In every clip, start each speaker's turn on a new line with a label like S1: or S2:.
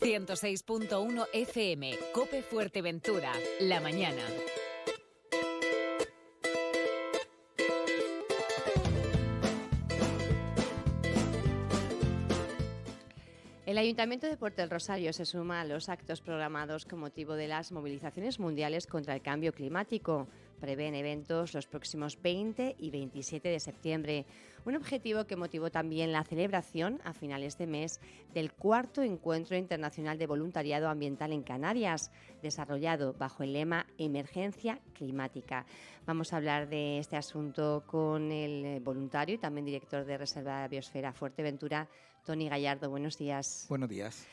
S1: 106.1 FM, COPE Fuerteventura, la mañana.
S2: El Ayuntamiento de Puerto del Rosario se suma a los actos programados con motivo de las movilizaciones mundiales contra el cambio climático. Prevén eventos los próximos 20 y 27 de septiembre. Un objetivo que motivó también la celebración a finales de mes del 4º Encuentro Internacional de Voluntariado Ambiental en Canarias, desarrollado bajo el lema Emergencia Climática. Vamos a hablar de este asunto con el voluntario y también director de Reserva Biosfera Fuerteventura, Toni Gallardo. Buenos días.
S3: Buenos días.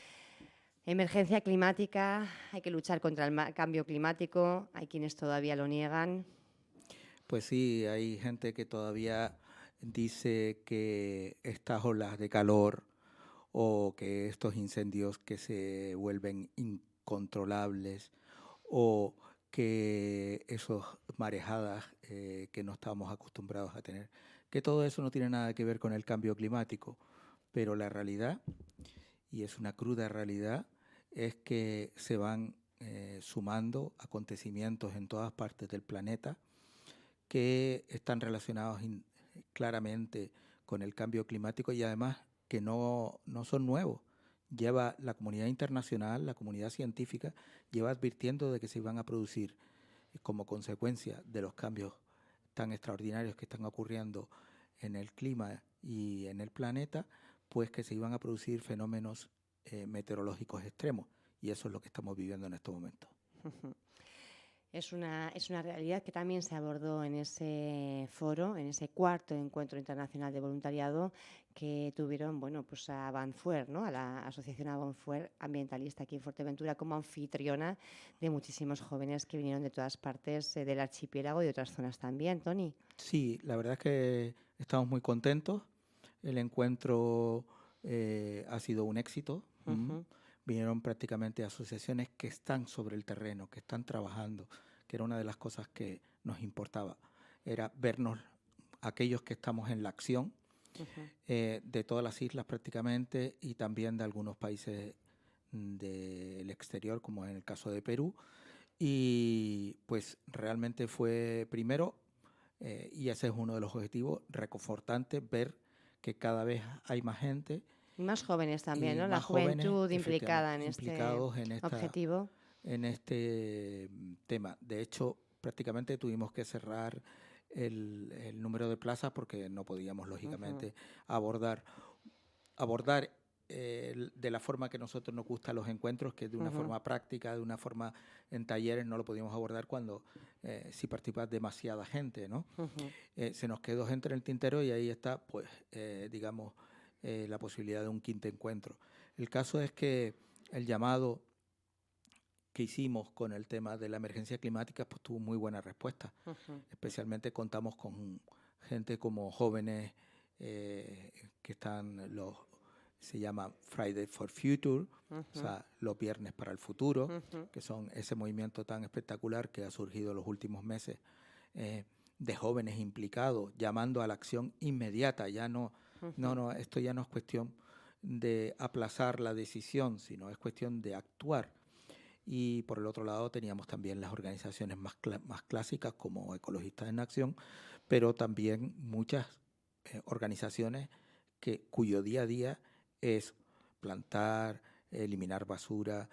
S2: Emergencia climática, hay que luchar contra el cambio climático, hay quienes todavía lo niegan.
S3: Pues sí, hay gente que todavía dice que estas olas de calor o que estos incendios que se vuelven incontrolables o que esas marejadas que no estamos acostumbrados a tener, que todo eso no tiene nada que ver con el cambio climático, pero la realidad, y es una cruda realidad, es que se van sumando acontecimientos en todas partes del planeta que están relacionados claramente con el cambio climático y además que no son nuevos. Lleva la comunidad internacional, la comunidad científica, lleva advirtiendo de que se iban a producir como consecuencia de los cambios tan extraordinarios que están ocurriendo en el clima y en el planeta, pues que se iban a producir fenómenos meteorológicos extremos, y eso es lo que estamos viviendo en estos momentos.
S2: Es una realidad que también se abordó en ese foro, en ese 4º Encuentro Internacional de Voluntariado que tuvieron, pues a Avanfuer, ¿no? A la Asociación Avanfuer Ambientalista aquí en Fuerteventura como anfitriona de muchísimos jóvenes que vinieron de todas partes del archipiélago y de otras zonas también, Toni.
S3: Sí, la verdad es que estamos muy contentos. El encuentro ha sido un éxito. Uh-huh. Vinieron prácticamente asociaciones que están sobre el terreno, que están trabajando, que era una de las cosas que nos importaba. Era vernos aquellos que estamos en la acción, uh-huh, de todas las islas prácticamente y también de algunos países del exterior, como en el caso de Perú. Y pues realmente fue primero, y ese es uno de los objetivos, reconfortante ver que cada vez hay más gente.
S2: Más jóvenes también, ¿no? La juventud implicada en este objetivo.
S3: En este tema. De hecho, prácticamente tuvimos que cerrar el número de plazas porque no podíamos, lógicamente, uh-huh, abordar de la forma que a nosotros nos gustan los encuentros, que es de una, uh-huh, forma práctica, de una forma en talleres, no lo podíamos abordar cuando si participa demasiada gente, ¿no? Uh-huh. Se nos quedó gente en el tintero y ahí está, pues, digamos, la posibilidad de un 5º encuentro. El caso es que el llamado que hicimos con el tema de la emergencia climática pues tuvo muy buena respuesta. Uh-huh. Especialmente contamos con gente como jóvenes que están se llama Friday for Future, uh-huh, o sea, los viernes para el futuro, uh-huh, que son ese movimiento tan espectacular que ha surgido en los últimos meses de jóvenes implicados, llamando a la acción inmediata. Ya no, uh-huh, esto ya no es cuestión de aplazar la decisión, sino es cuestión de actuar. Y por el otro lado teníamos también las organizaciones más clásicas como Ecologistas en Acción, pero también muchas organizaciones cuyo día a día es plantar, eliminar basura,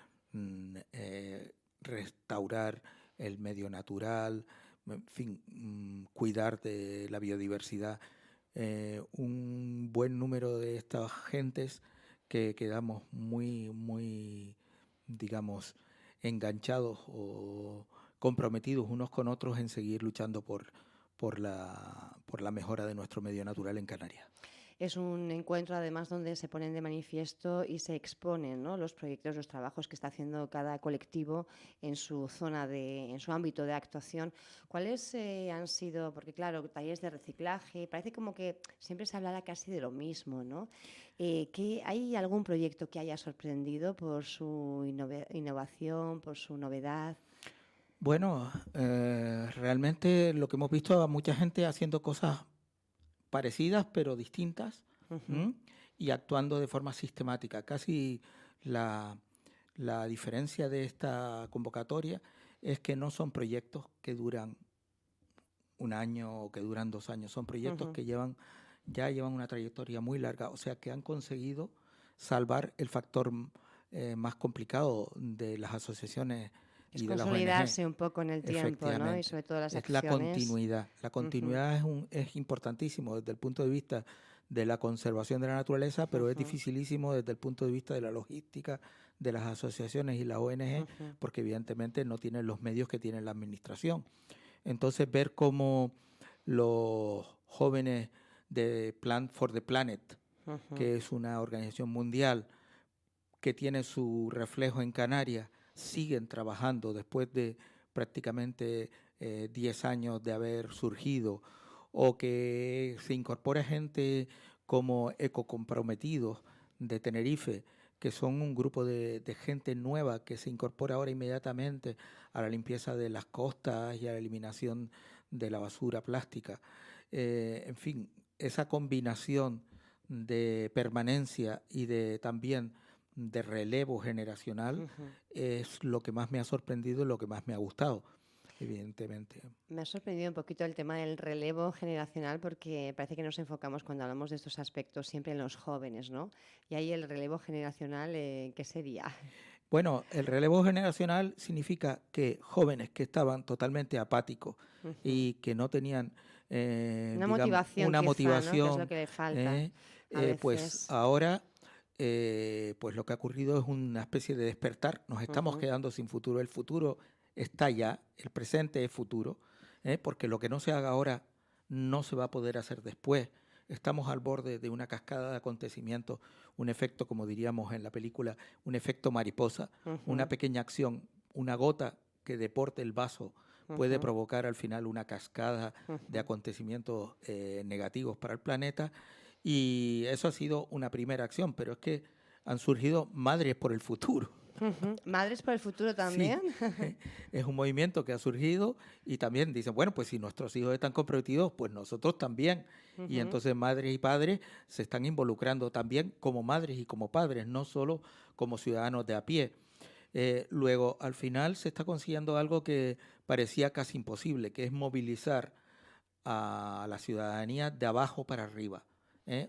S3: restaurar el medio natural, en fin, cuidar de la biodiversidad. Un buen número de estas gentes que quedamos muy, digamos, enganchados o comprometidos unos con otros en seguir luchando por la mejora de nuestro medio natural en Canarias.
S2: Es un encuentro, además, donde se ponen de manifiesto y se exponen, ¿no?, los proyectos, los trabajos que está haciendo cada colectivo en su zona, en su ámbito de actuación. ¿Cuáles han sido? Porque, claro, talleres de reciclaje, parece como que siempre se hablará casi de lo mismo, ¿no? ¿Hay algún proyecto que haya sorprendido por su innovación, por su novedad?
S3: Bueno, realmente lo que hemos visto a mucha gente haciendo cosas parecidas pero distintas, uh-huh, y actuando de forma sistemática. Casi la La diferencia de esta convocatoria es que no son proyectos que duran un año o que duran 2 años, son proyectos que ya llevan una trayectoria muy larga, o sea que han conseguido salvar el factor más complicado de las asociaciones
S2: Es
S3: y de las
S2: consolidarse
S3: ONG.
S2: un poco en el tiempo, ¿no? Y
S3: Efectivamente,
S2: sobre todo las
S3: es la
S2: acciones.
S3: continuidad. La continuidad es importantísimo desde el punto de vista de la conservación de la naturaleza, pero es dificilísimo desde el punto de vista de la logística de las asociaciones y las ONG, porque evidentemente no tienen los medios que tiene la administración. Entonces, ver cómo los jóvenes de Plan for the Planet, que es una organización mundial que tiene su reflejo en Canarias, siguen trabajando después de prácticamente 10 años de haber surgido, o que se incorpora gente como Ecocomprometidos de Tenerife, que son un grupo de gente nueva que se incorpora ahora inmediatamente a la limpieza de las costas y a la eliminación de la basura plástica. En fin, esa combinación de permanencia y de también de relevo generacional es lo que más me ha sorprendido y lo que más me ha gustado, evidentemente.
S2: Me ha sorprendido un poquito el tema del relevo generacional porque parece que nos enfocamos cuando hablamos de estos aspectos siempre en los jóvenes, ¿no? Y ahí el relevo generacional, ¿qué sería?
S3: Bueno, el relevo generacional significa que jóvenes que estaban totalmente apáticos y que no tenían,
S2: Una
S3: digamos,
S2: motivación
S3: una
S2: quizá, ¿no? Que es lo
S3: motivación,
S2: que le falta a
S3: pues
S2: veces.
S3: ahora pues lo que ha ocurrido es una especie de despertar. Nos estamos quedando sin futuro. El futuro está ya, el presente es futuro, porque lo que no se haga ahora no se va a poder hacer después. Estamos al borde de una cascada de acontecimientos, un efecto, como diríamos en la película, un efecto mariposa, una pequeña acción, una gota que deporte el vaso puede provocar al final una cascada de acontecimientos negativos para el planeta, y eso ha sido una primera acción, pero es que han surgido Madres por el Futuro.
S2: ¿Madres por el futuro
S3: Sí,
S2: también?
S3: es un movimiento que ha surgido y también dicen, bueno, pues si nuestros hijos están comprometidos, pues nosotros también. Y entonces madres y padres se están involucrando también como madres y como padres, no solo como ciudadanos de a pie. Luego, al final se está consiguiendo algo que parecía casi imposible, que es movilizar a la ciudadanía de abajo para arriba,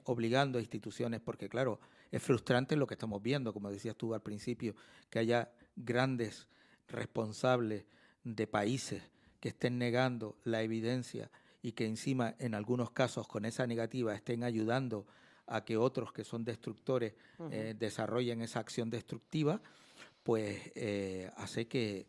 S3: obligando a instituciones, porque claro, es frustrante lo que estamos viendo, como decías tú al principio, que haya grandes responsables de países que estén negando la evidencia y que encima en algunos casos con esa negativa estén ayudando a que otros que son destructores desarrollen esa acción destructiva, pues hace que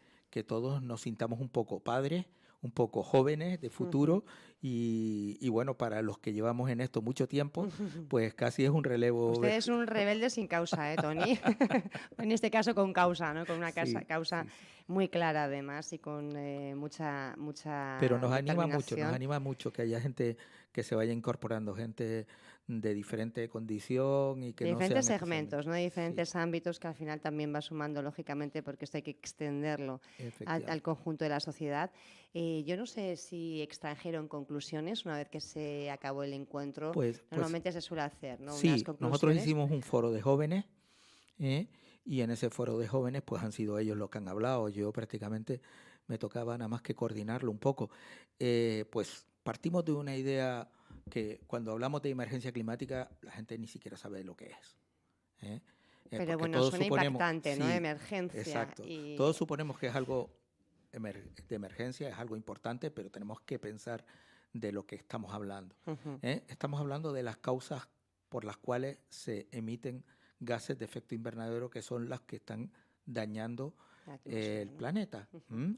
S3: todos nos sintamos un poco padres, un poco jóvenes de futuro y bueno, para los que llevamos en esto mucho tiempo, pues casi es un relevo.
S2: Usted es un rebelde sin causa, Tony? En este caso con causa, ¿no? Con una
S3: Sí,
S2: causa
S3: sí, sí.
S2: muy clara además y con mucha
S3: Pero nos
S2: determinación.
S3: anima mucho que haya gente que se vaya incorporando, gente de diferente condición y que
S2: De
S3: no
S2: diferentes
S3: sean especialmente.
S2: segmentos, ¿no? De
S3: Sí,
S2: diferentes ámbitos que al final también va sumando, lógicamente, porque esto hay que extenderlo al
S3: efectivamente.
S2: conjunto de la sociedad. Yo no sé si extrajeron conclusiones una vez que se acabó el encuentro.
S3: Pues
S2: Normalmente se suele hacer, ¿no? Unas
S3: sí, nosotros
S2: conclusiones.
S3: hicimos un foro de jóvenes, ¿eh? Y en ese foro de jóvenes pues han sido ellos los que han hablado. Yo prácticamente me tocaba nada más que coordinarlo un poco. Pues partimos de una idea que cuando hablamos de emergencia climática la gente ni siquiera sabe lo que es. ¿Eh?
S2: Pero
S3: Porque
S2: bueno,
S3: todos
S2: suena
S3: suponemos,
S2: impactante, ¿no?
S3: sí,
S2: Emergencia.
S3: exacto, todos
S2: Y
S3: suponemos que es algo de emergencia, es algo importante, pero tenemos que pensar de lo que estamos hablando. Estamos hablando de las causas por las cuales se emiten gases de efecto invernadero, que son las que están dañando
S2: la atmósfera,
S3: el
S2: ¿no?
S3: planeta.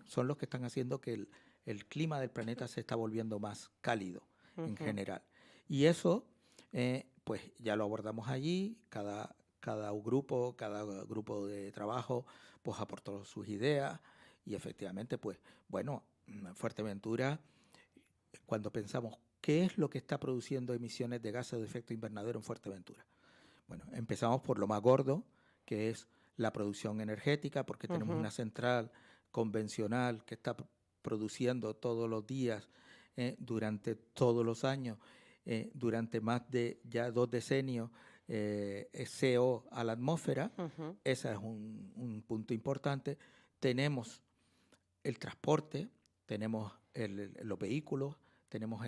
S3: Son los que están haciendo que el clima del planeta se está volviendo más cálido en general. Y eso, pues ya lo abordamos allí, cada grupo de trabajo pues aportó sus ideas y efectivamente, pues bueno, Fuerteventura, cuando pensamos qué es lo que está produciendo emisiones de gases de efecto invernadero en Fuerteventura. Bueno, empezamos por lo más gordo, que es la producción energética, porque tenemos una central convencional que está produciendo todos los días, durante todos los años, durante más de ya 2 decenios, CO a la atmósfera. Ese es un punto importante, tenemos el transporte, tenemos los vehículos, tenemos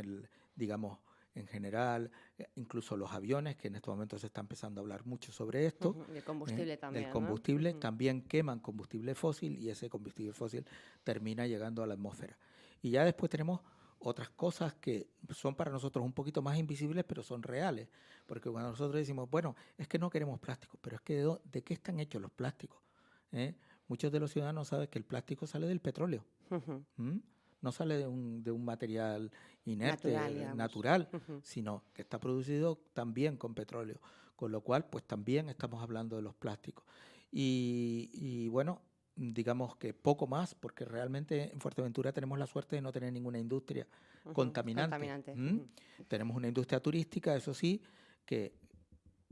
S3: digamos, en general, incluso los aviones, que en estos momentos se está empezando a hablar mucho sobre esto.
S2: El combustible también,
S3: del combustible,
S2: ¿no?
S3: también queman combustible fósil y ese combustible fósil termina llegando a la atmósfera. Y ya después tenemos otras cosas que son para nosotros un poquito más invisibles, pero son reales. Porque cuando nosotros decimos, bueno, es que no queremos plástico, pero es que ¿de qué están hechos los plásticos? Muchos de los ciudadanos saben que el plástico sale del petróleo. ¿Mm? No sale de un material inerte, natural, sino que está producido también con petróleo. Con lo cual, pues también estamos hablando de los plásticos. Y bueno, digamos que poco más, porque realmente en Fuerteventura tenemos la suerte de no tener ninguna industria contaminante. Tenemos una industria turística, eso sí, que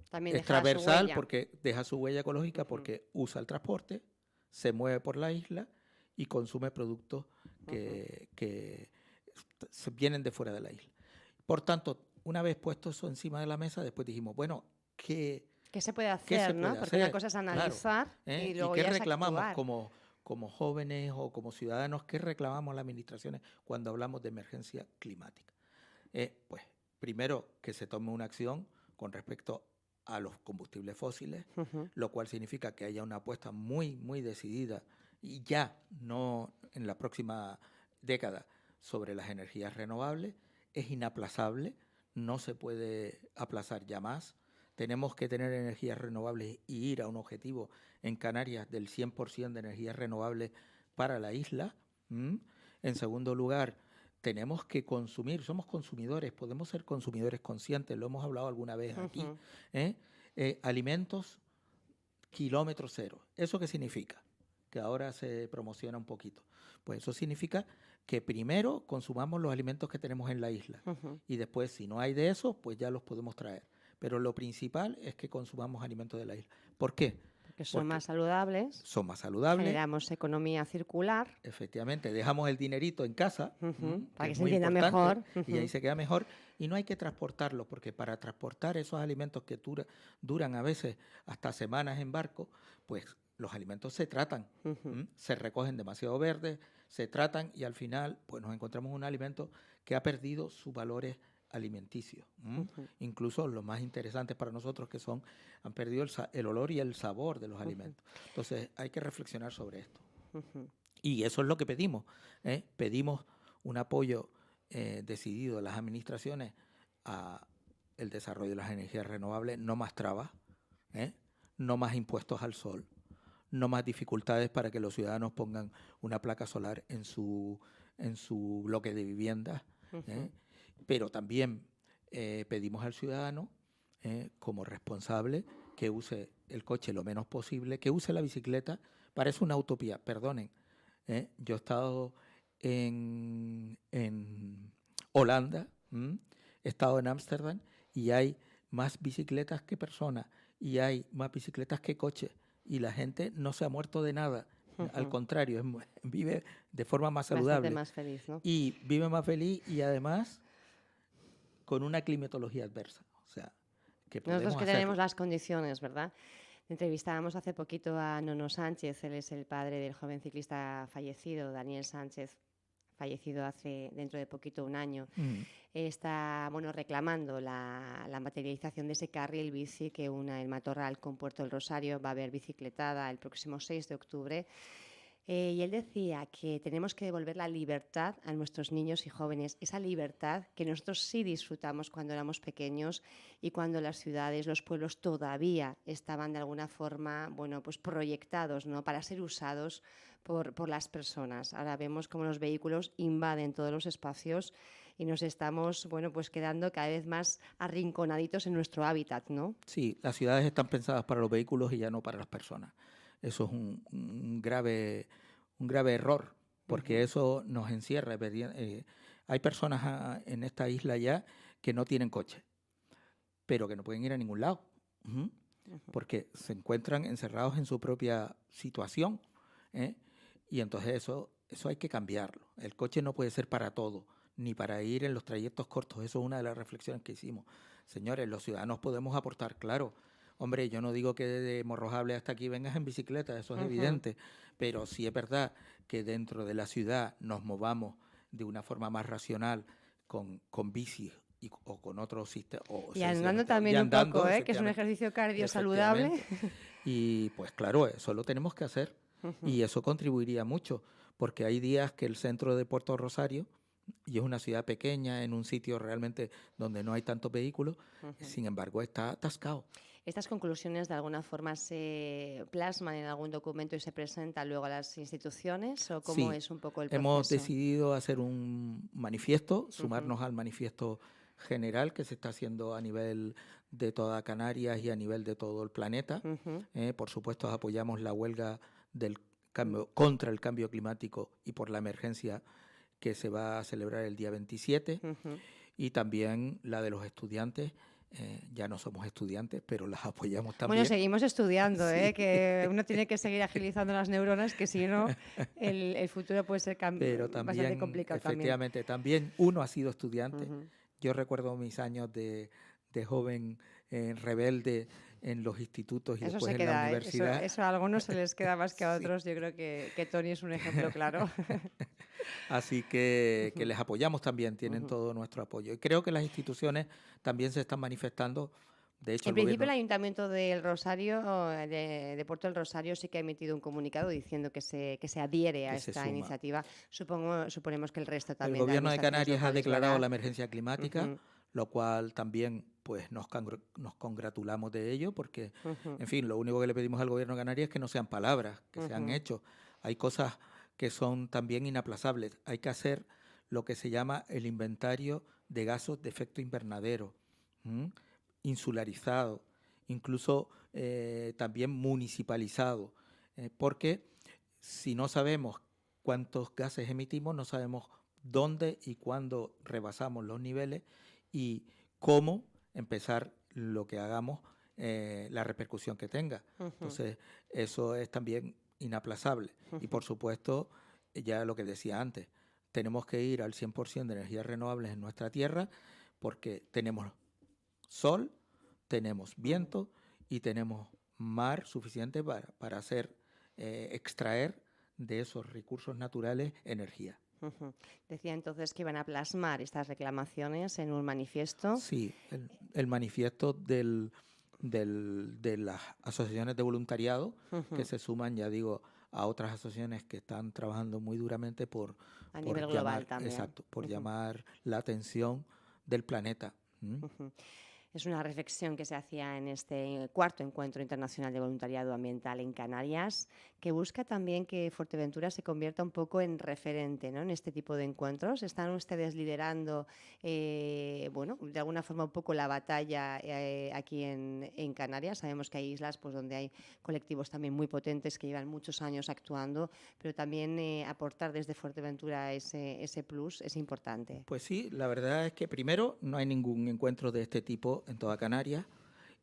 S2: también
S3: es transversal porque deja su huella ecológica, porque usa el transporte, se mueve por la isla y consume productos que vienen de fuera de la isla. Por tanto, una vez puesto eso encima de la mesa, después dijimos, bueno, ¿qué
S2: se puede hacer? ¿No? Porque una cosa es analizar,
S3: claro,
S2: y luego
S3: ¿y qué
S2: ya
S3: reclamamos
S2: es actuar.
S3: como jóvenes o como ciudadanos? ¿Qué reclamamos las administraciones cuando hablamos de emergencia climática? Pues primero que se tome una acción con respecto a los combustibles fósiles, lo cual significa que haya una apuesta muy, muy decidida y ya no en la próxima década sobre las energías renovables. Es inaplazable, no se puede aplazar ya más. Tenemos que tener energías renovables y ir a un objetivo en Canarias del 100% de energías renovables para la isla. En segundo lugar, tenemos que consumir, somos consumidores, podemos ser consumidores conscientes, lo hemos hablado alguna vez aquí. Alimentos kilómetro cero. ¿Eso qué significa? Que ahora se promociona un poquito. Pues eso significa que primero consumamos los alimentos que tenemos en la isla y después, si no hay de esos, pues ya los podemos traer. Pero lo principal es que consumamos alimentos de la isla. ¿Por qué?
S2: Porque son más saludables.
S3: Son más saludables.
S2: Generamos economía circular.
S3: Efectivamente, dejamos el dinerito en casa,
S2: para que se entienda mejor.
S3: Y ahí se queda mejor. Y no hay que transportarlo, porque para transportar esos alimentos que duran a veces hasta semanas en barco, pues los alimentos se tratan, se recogen demasiado verdes, se tratan y al final pues nos encontramos un alimento que ha perdido sus valores alimenticios. Incluso los más interesantes para nosotros que han perdido el olor y el sabor de los alimentos. Entonces hay que reflexionar sobre esto. Y eso es lo que pedimos. Pedimos un apoyo decidido de las administraciones a el desarrollo de las energías renovables, no más trabas, no más impuestos al sol, no más dificultades para que los ciudadanos pongan una placa solar en su bloque de vivienda. Pero también pedimos al ciudadano, como responsable, que use el coche lo menos posible, que use la bicicleta. Parece una utopía, perdonen. Yo he estado en Holanda, he estado en Ámsterdam y hay más bicicletas que personas y hay más bicicletas que coches y la gente no se ha muerto de nada. Al contrario, vive de forma más saludable.
S2: Bastante más feliz, ¿no?
S3: Y vive más feliz y además con una climatología adversa. O sea, que podemos
S2: nosotros que
S3: hacerlo.
S2: tenemos las condiciones, ¿verdad? Entrevistábamos hace poquito a Nono Sánchez, él es el padre del joven ciclista fallecido, Daniel Sánchez, fallecido hace dentro de poquito un año. Está reclamando la materialización de ese carril bici que une el Matorral con Puerto del Rosario. Va a haber bicicletada el próximo 6 de octubre. Y él decía que tenemos que devolver la libertad a nuestros niños y jóvenes, esa libertad que nosotros sí disfrutamos cuando éramos pequeños y cuando las ciudades, los pueblos todavía estaban de alguna forma, pues proyectados, ¿no?, para ser usados por las personas. Ahora vemos cómo los vehículos invaden todos los espacios y nos estamos, pues quedando cada vez más arrinconaditos en nuestro hábitat, ¿no?
S3: Sí, las ciudades están pensadas para los vehículos y ya no para las personas. Eso es un grave error, porque eso nos encierra. Hay personas en esta isla ya que no tienen coche, pero que no pueden ir a ningún lado, porque se encuentran encerrados en su propia situación, y entonces eso hay que cambiarlo. El coche no puede ser para todo, ni para ir en los trayectos cortos. Eso es una de las reflexiones que hicimos. Señores, los ciudadanos podemos aportar, claro. Hombre, yo no digo que de Morrojable hasta aquí vengas en bicicleta, eso es evidente, pero sí es verdad que dentro de la ciudad nos movamos de una forma más racional con bicis o con otros sistemas.
S2: Y andando también un poco, que es un
S3: Efectivamente,
S2: ejercicio cardio saludable.
S3: efectivamente. Y pues claro, eso lo tenemos que hacer y eso contribuiría mucho, porque hay días que el centro de Puerto Rosario, y es una ciudad pequeña, en un sitio realmente donde no hay tantos vehículos, sin embargo está atascado.
S2: ¿Estas conclusiones de alguna forma se plasman en algún documento y se presentan luego a las instituciones o cómo
S3: Sí,
S2: es un poco el
S3: hemos
S2: proceso?
S3: decidido hacer un manifiesto, sumarnos al manifiesto general que se está haciendo a nivel de toda Canarias y a nivel de todo el planeta. Por supuesto, apoyamos la huelga del cambio, contra el cambio climático y por la emergencia que se va a celebrar el día 27, y también la de los estudiantes. Ya no somos estudiantes, pero las apoyamos también.
S2: Bueno, seguimos estudiando,
S3: Sí.
S2: que uno tiene que seguir agilizando las neuronas, que si no, el futuro puede ser
S3: Pero
S2: bastante
S3: también,
S2: complicado
S3: efectivamente, también uno ha sido estudiante.
S2: también.
S3: Yo recuerdo mis años de joven rebelde en los institutos y
S2: Eso
S3: después
S2: se
S3: en la
S2: queda,
S3: universidad.
S2: eso a algunos se les queda más que a
S3: Sí.
S2: otros. Yo creo que Tony es un ejemplo claro.
S3: Así que les apoyamos también, tienen todo nuestro apoyo. Y creo que las instituciones también se están manifestando. De hecho,
S2: En
S3: el
S2: principio, el
S3: gobierno,
S2: Ayuntamiento del Rosario, de Puerto del Rosario, sí que ha emitido un comunicado diciendo que se adhiere a
S3: que se
S2: esta
S3: suma.
S2: iniciativa. Suponemos que el resto
S3: El
S2: también de
S3: gobierno de
S2: administraciones
S3: Canarias ha
S2: locales lo
S3: declarado
S2: hará.
S3: la emergencia climática,
S2: Ujú,
S3: lo cual también pues nos congratulamos de ello, porque,
S2: ujú,
S3: en fin, lo único que le pedimos al gobierno de Canarias es que no sean palabras, que sean
S2: ujú.
S3: hechos. Hay cosas que son también inaplazables. Hay que hacer lo que se llama el inventario de gases de efecto invernadero, ¿m? Insularizado, incluso también municipalizado, porque si no sabemos cuántos gases emitimos, no sabemos dónde y cuándo rebasamos los niveles y cómo empezar lo que hagamos, la repercusión que tenga. Entonces, eso es también inaplazable. Y por supuesto, ya lo que decía antes, tenemos que ir al 100% de energías renovables en nuestra tierra porque tenemos sol, tenemos viento y tenemos mar suficiente para hacer, extraer de esos recursos naturales energía.
S2: Ujú. Decía entonces que iban a plasmar estas reclamaciones en un manifiesto.
S3: Sí, el manifiesto de las asociaciones de voluntariado que
S2: Ujú.
S3: se suman, ya digo, a otras asociaciones que están trabajando muy duramente
S2: A
S3: por
S2: nivel global
S3: llamar,
S2: también.
S3: exacto, por
S2: Ujú,
S3: llamar la atención del planeta. ¿M?
S2: ujú. Es una reflexión que se hacía en este cuarto encuentro internacional de voluntariado ambiental en Canarias, que busca también que Fuerteventura se convierta un poco en referente, ¿no?, en este tipo de encuentros. ¿Están ustedes liderando, bueno, de alguna forma un poco la batalla aquí en Canarias? Sabemos que hay islas pues, donde hay colectivos también muy potentes que llevan muchos años actuando, pero también aportar desde Fuerteventura ese plus es importante.
S3: Pues sí, la verdad es que primero no hay ningún encuentro de este tipo en toda Canarias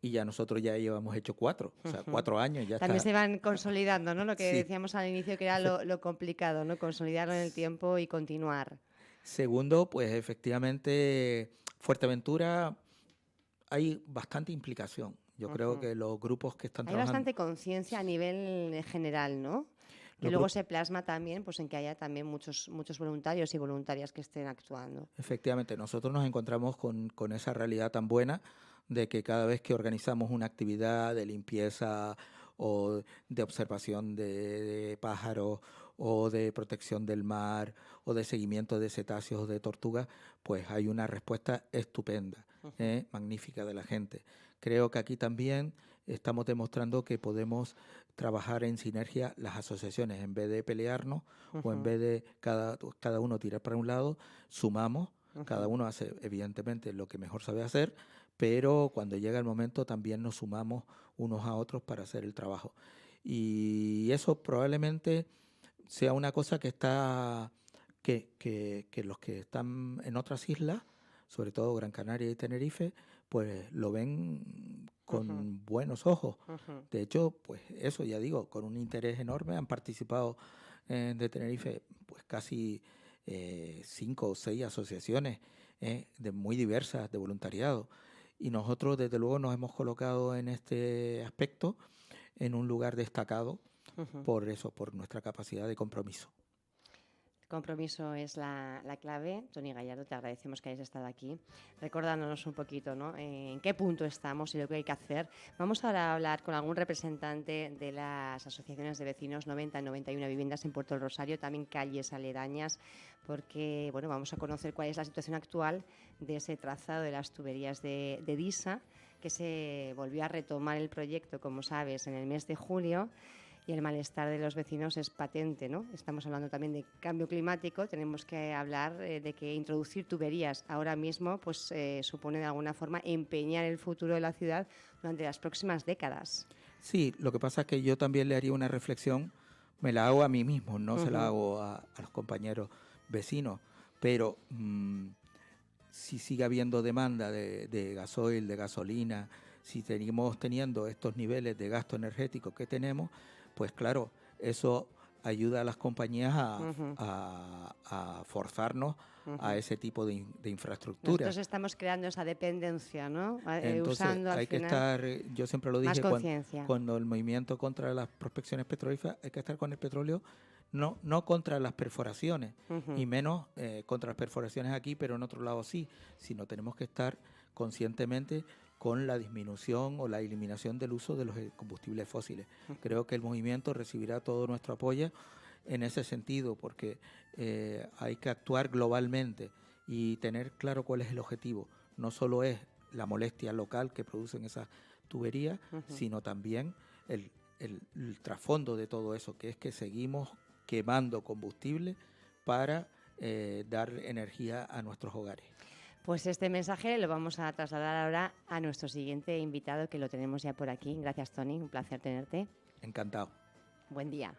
S3: y ya nosotros ya llevamos hecho 4, o sea,
S2: Ujú.
S3: 4 años ya
S2: También
S3: está.
S2: se van consolidando, ¿no? Lo que
S3: Sí.
S2: decíamos al inicio que era
S3: Efe-
S2: lo complicado, ¿no? Consolidarlo en el tiempo y continuar.
S3: Segundo, pues efectivamente Fuerteventura hay bastante implicación. Yo creo
S2: Ujú.
S3: que los grupos que están
S2: Hay
S3: trabajando,
S2: bastante conciencia a nivel general, ¿no? Que
S3: los
S2: luego
S3: grupos,
S2: se plasma también pues, en que haya también muchos voluntarios y voluntarias que estén actuando.
S3: efectivamente, nosotros nos encontramos con esa realidad tan buena de que cada vez que organizamos una actividad de limpieza o de observación de pájaros o de protección del mar o de seguimiento de cetáceos o de tortugas, pues hay una respuesta estupenda, magnífica de la gente. Creo que aquí también estamos demostrando que podemos trabajar en sinergia las asociaciones, en vez de pelearnos o en
S2: Ujú,
S3: vez de cada uno tirar para un lado, sumamos, cada
S2: ujú.
S3: uno hace evidentemente lo que mejor sabe hacer, pero cuando llega el momento también nos sumamos unos a otros para hacer el trabajo. Y eso probablemente sea una cosa que está, que los que están en otras islas, sobre todo Gran Canaria y Tenerife, pues lo ven
S2: Ujú,
S3: con buenos ojos.
S2: ujú.
S3: De hecho, pues eso ya digo, con un interés enorme han participado de Tenerife pues casi 5 o 6 asociaciones de muy diversas de voluntariado. y nosotros desde luego nos hemos colocado en este aspecto en un lugar destacado por eso, por nuestra capacidad de compromiso.
S2: Compromiso es la clave. Toni Gallardo, te agradecemos que hayas estado aquí, recordándonos un poquito, ¿no?, en qué punto estamos y lo que hay que hacer. Vamos ahora a hablar con algún representante de las asociaciones de vecinos 90 y 91 viviendas en Puerto del Rosario, también calles aledañas, porque bueno, vamos a conocer cuál es la situación actual de ese trazado de las tuberías de DISA, que se volvió a retomar el proyecto, como sabes, en el mes de julio. Y el malestar de los vecinos es patente, ¿no? Estamos hablando también de cambio climático, tenemos que hablar de que introducir tuberías ahora mismo pues, supone de alguna forma empeñar el futuro de la ciudad durante las próximas décadas.
S3: Sí, lo que pasa es que yo también le haría una reflexión, me la hago a mí mismo, no se la hago a los compañeros vecinos, pero si sigue habiendo demanda de gasoil, de gasolina, si seguimos teniendo estos niveles de gasto energético que tenemos, pues claro, eso ayuda a las compañías a forzarnos a ese tipo de infraestructura.
S2: Nosotros estamos creando esa dependencia, ¿no?
S3: Entonces
S2: usando
S3: hay que estar, yo siempre lo dije, cuando el movimiento contra las prospecciones petrolíferas, hay que estar con el petróleo, no contra las perforaciones, y menos contra las perforaciones aquí, pero en otro lado sí, sino tenemos que estar conscientemente con la disminución o la eliminación del uso de los combustibles fósiles. Creo que el movimiento recibirá todo nuestro apoyo en ese sentido, porque hay que actuar globalmente y tener claro cuál es el objetivo. No solo es la molestia local que producen esas tuberías, sino también el trasfondo de todo eso, que es que seguimos quemando combustible para dar energía a nuestros hogares.
S2: Pues este mensaje lo vamos a trasladar ahora a nuestro siguiente invitado, que lo tenemos ya por aquí. Gracias, Toni, un placer tenerte.
S3: Encantado.
S2: Buen día.